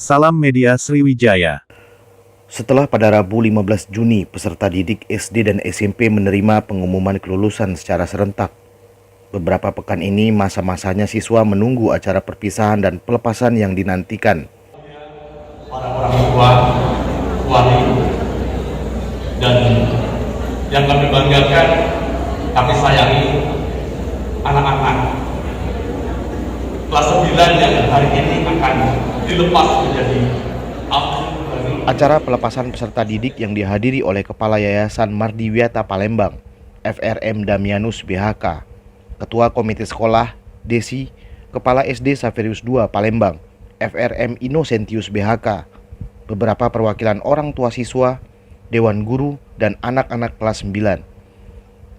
Salam Media Sriwijaya. Setelah pada Rabu 15 Juni peserta didik SD dan SMP menerima pengumuman kelulusan secara serentak, beberapa pekan ini masa-masanya siswa menunggu acara perpisahan dan pelepasan yang dinantikan. Para orang tua, wali, dan yang kami banggakan, kami sayangi anak-anak kelas 9 yang hari ini akan dilepas menjadi abdi baru. Acara pelepasan peserta didik yang dihadiri oleh Kepala Yayasan Mardiwiata Palembang, FRM Damianus BHK, Ketua Komite Sekolah Desi, Kepala SD Saverius II Palembang, FRM Innocentius BHK, beberapa perwakilan orang tua siswa, Dewan Guru, dan anak-anak kelas 9.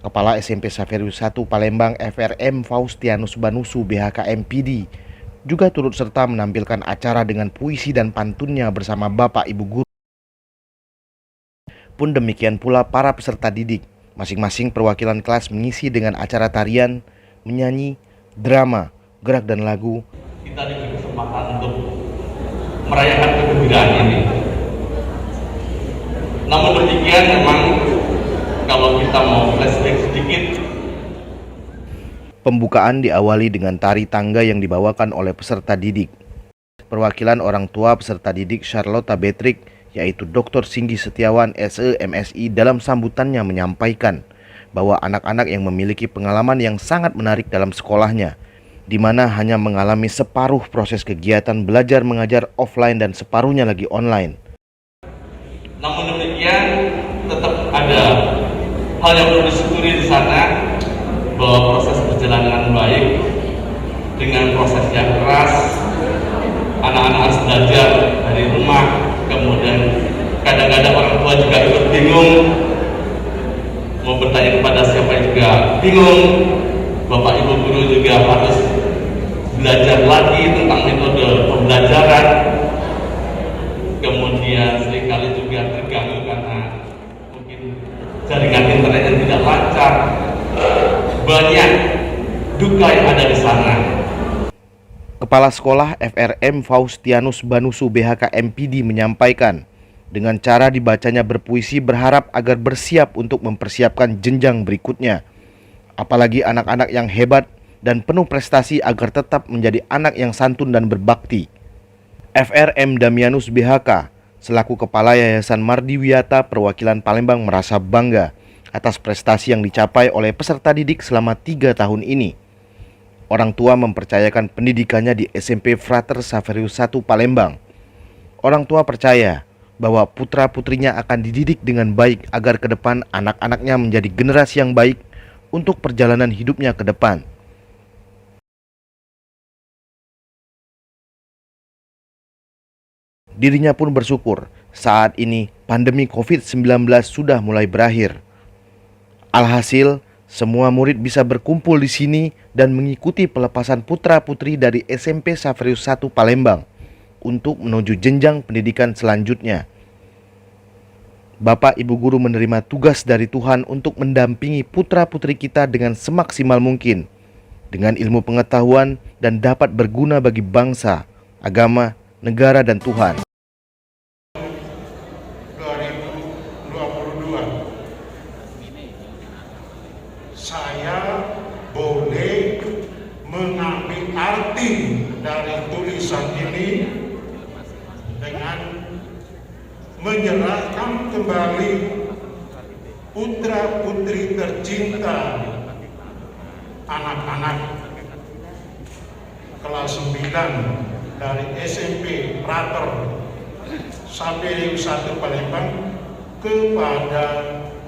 Kepala SMP Saverius I Palembang FRM Faustianus Banusu BHK MPD juga turut serta menampilkan acara dengan puisi dan pantunnya bersama Bapak Ibu Guru. Pun demikian pula para peserta didik, masing-masing perwakilan kelas mengisi dengan acara tarian, menyanyi, drama, gerak dan lagu. Kita diberi kesempatan untuk merayakan kegembiraan ini. Namun demikian memang kalau kita mau flashback sedikit, pembukaan diawali dengan tari tangga yang dibawakan oleh peserta didik. Perwakilan orang tua peserta didik Charlotta Betrick, yaitu Dr. Singgi Setiawan SE MSI, dalam sambutannya menyampaikan bahwa anak-anak yang memiliki pengalaman yang sangat menarik dalam sekolahnya, di mana hanya mengalami separuh proses kegiatan belajar mengajar offline dan separuhnya lagi online. namun demikian tetap ada hal yang perlu disyukuri di sana, bahwa proses berjalan baik dengan proses yang keras. Anak-anak harus belajar dari rumah, kemudian kadang-kadang orang tua juga ikut bingung, mau bertanya kepada siapa juga bingung. Bapak Ibu guru juga harus belajar lagi tentang metode pembelajaran, kemudian seringkali juga terganggu karena mungkin jaringan internet yang tidak lancar. Banyak duka yang ada di sana. Kepala Sekolah FRM Faustianus Banusu BHK MPD menyampaikan, dengan cara dibacanya berpuisi berharap agar bersiap untuk mempersiapkan jenjang berikutnya. Apalagi anak-anak yang hebat dan penuh prestasi agar tetap menjadi anak yang santun dan berbakti. FRM Damianus BHK selaku Kepala Yayasan Mardiwiata Perwakilan Palembang merasa bangga atas prestasi yang dicapai oleh peserta didik selama 3 tahun ini. Orang tua mempercayakan pendidikannya di SMP Frater Saverius I Palembang. Orang tua percaya bahwa putra-putrinya akan dididik dengan baik agar ke depan anak-anaknya menjadi generasi yang baik untuk perjalanan hidupnya ke depan. Dirinya pun bersyukur saat ini pandemi COVID-19 sudah mulai berakhir. Alhasil, semua murid bisa berkumpul di sini dan mengikuti pelepasan putra-putri dari SMP Saverius I Palembang untuk menuju jenjang pendidikan selanjutnya. Bapak Ibu guru menerima tugas dari Tuhan untuk mendampingi putra-putri kita dengan semaksimal mungkin, dengan ilmu pengetahuan dan dapat berguna bagi bangsa, agama, negara, dan Tuhan. 2022 saya boleh mengambil arti dari tulisan ini dengan menyerahkan kembali putra-putri tercinta anak-anak kelas 9 dari SMP Frater Saverius I Palembang kepada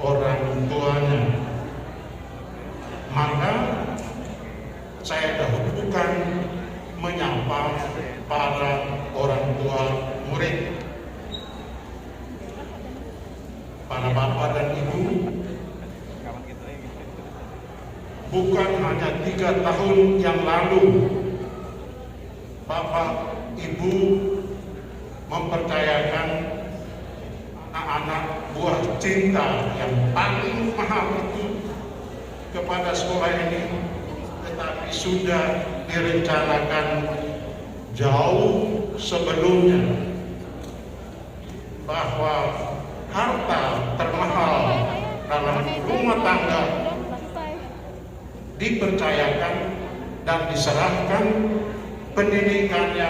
orang tuanya. Maka saya dahulukan menyapa para orang tua murid, para bapak dan ibu. Bukan hanya 3 tahun yang lalu bapak ibu mempercayakan anak buah cinta yang paling mahal itu kepada sekolah ini, tetapi sudah direncanakan jauh sebelumnya bahwa harta termahal dalam rumah tangga dipercayakan dan diserahkan pendidikannya